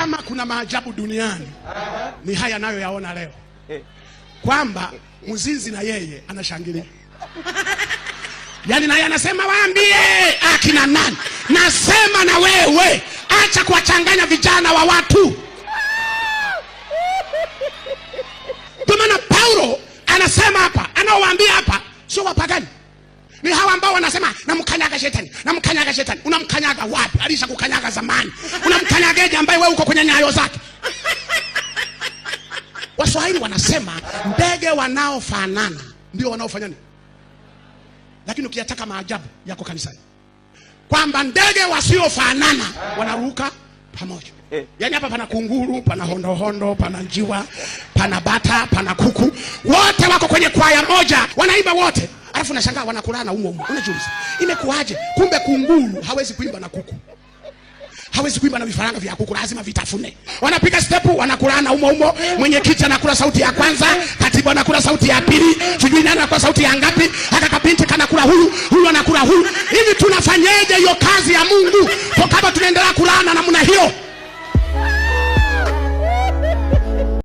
Kama kuna maajabu duniani ni haya nayo yaona leo, kwamba mzinzi na yeye anashangilia. Yaani naye anasema waambie akina nani, nasema na wewe acha kuwachanganya vijana wa watu. Kwa maana Paulo anasema hapa, anaowaambia hapa sio wapagani, ni hawa ambao wanasema namkanyaga shetani, namkanyaga shetani. Unamkanyaga wapi? Alisha kukanyaga zamani. Unamkanyagaje ambaye wewe uko kwenye nyayo zake? Waswahili wanasema ndege wanaofanana ndio wanaofanya nini? Lakini ukiyataka maajabu yako kanisani, kwamba ndege wasiofanana wanaruka pamoja. Yaani hapa pana kunguru, pana hondohondo, pana njiwa, pana bata, pana kuku, wote wako kwenye kwaya moja, wanaimba wote. Alafu nashangaa wanakulana humo humo. Unajiuliza imekuaje? Kumbe kunguru hawezi kuimba na kuku, hawezi kuimba na vifaranga vya kuku, lazima vitafune. Wanapiga stepu, wanakulana humo humo. Mwenyekiti anakula sauti ya kwanza, katibu anakula sauti ya pili, sijui nani anakula sauti ya ngapi, hata kapinti kanakula huyu, huyu anakula huyu. Hivi tunafanyaje hiyo kazi ya Mungu? Kwa kama tunaendelea